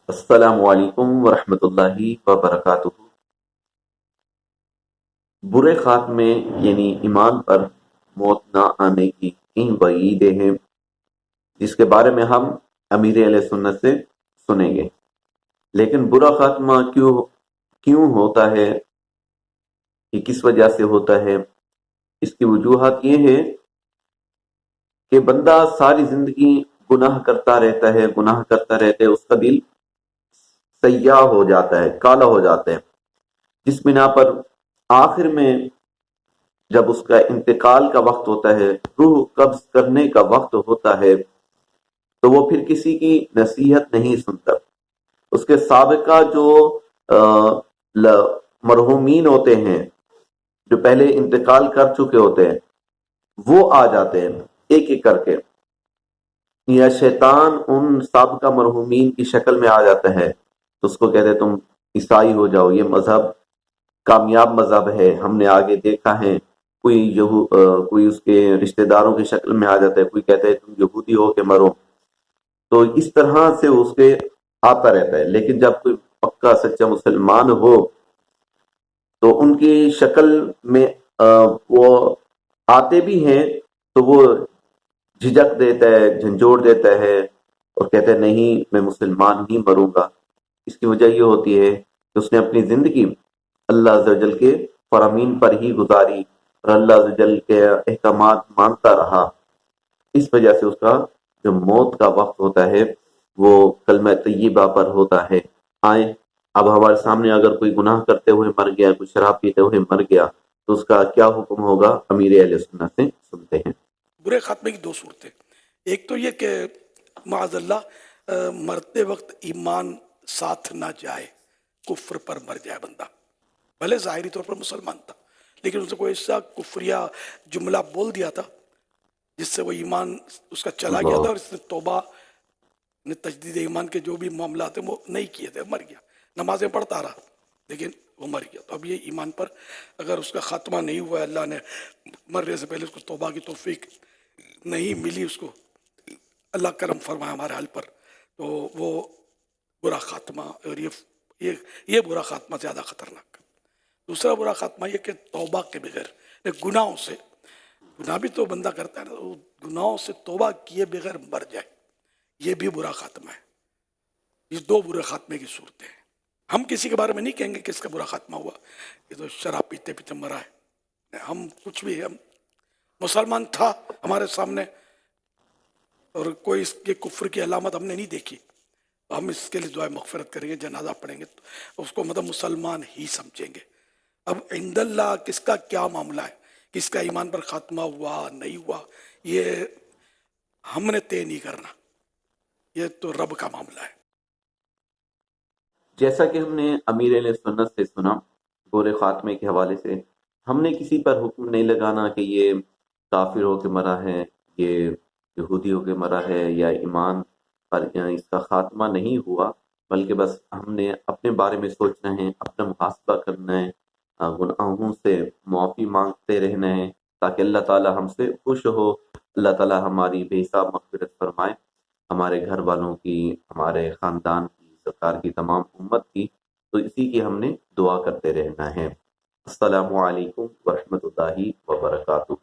السلام علیکم ورحمۃ اللہ وبرکاتہ۔ برے خاتمے یعنی ایمان پر موت نہ آنے کی تین وعیدیں ہیں، جس کے بارے میں ہم امیر اہل سنت سے سنیں گے۔ لیکن برا خاتمہ کیوں ہوتا ہے، یہ کس وجہ سے ہوتا ہے؟ اس کی وجوہات یہ ہے کہ بندہ ساری زندگی گناہ کرتا رہتا ہے، اس کا دل سیاہ ہو جاتا ہے، کالا ہو جاتا ہے، جس بنا پر آخر میں جب اس کا انتقال کا وقت ہوتا ہے، روح قبض کرنے کا وقت ہوتا ہے، تو وہ پھر کسی کی نصیحت نہیں سنتا۔ اس کے سابقہ جو مرحومین ہوتے ہیں، جو پہلے انتقال کر چکے ہوتے ہیں، وہ آ جاتے ہیں ایک ایک کر کے، یا شیطان ان سابقہ مرحومین کی شکل میں آ جاتا ہے، تو اس کو کہتے ہیں تم عیسائی ہو جاؤ، یہ مذہب کامیاب مذہب ہے، ہم نے آگے دیکھا ہے۔ کوئی اس کے رشتہ داروں کی شکل میں آ جاتا ہے، کوئی کہتا ہے تم یہودی ہو کے مرو، تو اس طرح سے اس کے آتا رہتا ہے۔ لیکن جب کوئی پکا سچا مسلمان ہو تو ان کی شکل میں وہ آتے بھی ہیں، تو وہ جھجک دیتا ہے، جھنجھوڑ دیتا ہے، اور کہتا ہے نہیں میں مسلمان ہی مروں گا۔ اس کی وجہ یہ ہوتی ہے کہ اس نے اپنی زندگی اللہ عز و جل کے فرامین پر ہی گزاری اور اللہ عز و جل کے احکامات مانتا رہا۔ اس وجہ سے اس کا جو موت کا وقت ہوتا ہے وہ کلمہ طیبہ پر ہوتا ہے۔ آئیں اب ہمارے سامنے اگر کوئی گناہ کرتے ہوئے مر گیا، کوئی شراب پیتے ہوئے مر گیا، تو اس کا کیا حکم ہوگا امیر اہل سنت سے سنتے ہیں۔ برے خاتمے کی دو صورتیں، ایک تو یہ کہ معاذ اللہ مرتے وقت ایمان ساتھ نہ جائے، کفر پر مر جائے بندہ، بھلے ظاہری طور پر مسلمان تھا لیکن اس نے کوئی ایسا کفریہ جملہ بول دیا تھا جس سے وہ ایمان اس کا چلا گیا تھا، اور اس نے توبہ نے تجدید ایمان کے جو بھی معاملات ہیں وہ نہیں کیے تھے، مر گیا، نمازیں پڑھتا رہا لیکن وہ مر گیا۔ تو اب یہ ایمان پر اگر اس کا خاتمہ نہیں ہوا، اللہ نے مرنے سے پہلے اس کو توبہ کی توفیق نہیں ملی، اس کو اللہ کرم فرمایا ہمارے حال پر، تو وہ برا خاتمہ، اور یہ برا خاتمہ زیادہ خطرناک۔ دوسرا برا خاتمہ یہ کہ توبہ کے بغیر، گناہوں سے، گناہ بھی تو بندہ کرتا ہے نا، وہ گناہوں سے توبہ کیے بغیر مر جائے، یہ بھی برا خاتمہ ہے۔ یہ دو برے خاتمے کی صورتیں ہیں۔ ہم کسی کے بارے میں نہیں کہیں گے کہ اس کا برا خاتمہ ہوا، یہ تو شراب پیتے پیتے مرا ہے، ہم کچھ بھی، ہم مسلمان تھا ہمارے سامنے اور کوئی اس کے کفر کی علامت ہم نے نہیں دیکھی، ہم اس کے لیے دعائے مغفرت کریں گے، جنازہ پڑھیں گے، تو اس کو مطلب مسلمان ہی سمجھیں گے۔ اب عند اللہ کس کا کیا معاملہ ہے، کس کا ایمان پر خاتمہ ہوا نہیں ہوا، یہ ہم نے طے نہیں کرنا، یہ تو رب کا معاملہ ہے۔ جیسا کہ ہم نے امیر علیہ سنت سے سنا برے خاتمے کے حوالے سے، ہم نے کسی پر حکم نہیں لگانا کہ یہ کافر ہو کے مرا ہے، یہ یہودی ہو کے مرا ہے، یا ایمان پر اس کا خاتمہ نہیں ہوا، بلکہ بس ہم نے اپنے بارے میں سوچنا ہے، اپنا محاسبہ کرنا ہے، گناہوں سے معافی مانگتے رہنا ہے، تاکہ اللہ تعالی ہم سے خوش ہو، اللہ تعالی ہماری بے حساب مغفرت فرمائے، ہمارے گھر والوں کی، ہمارے خاندان کی، سرکار کی، تمام امت کی۔ تو اسی کی ہم نے دعا کرتے رہنا ہے۔ السلام علیکم ورحمۃ اللہ وبرکاتہ۔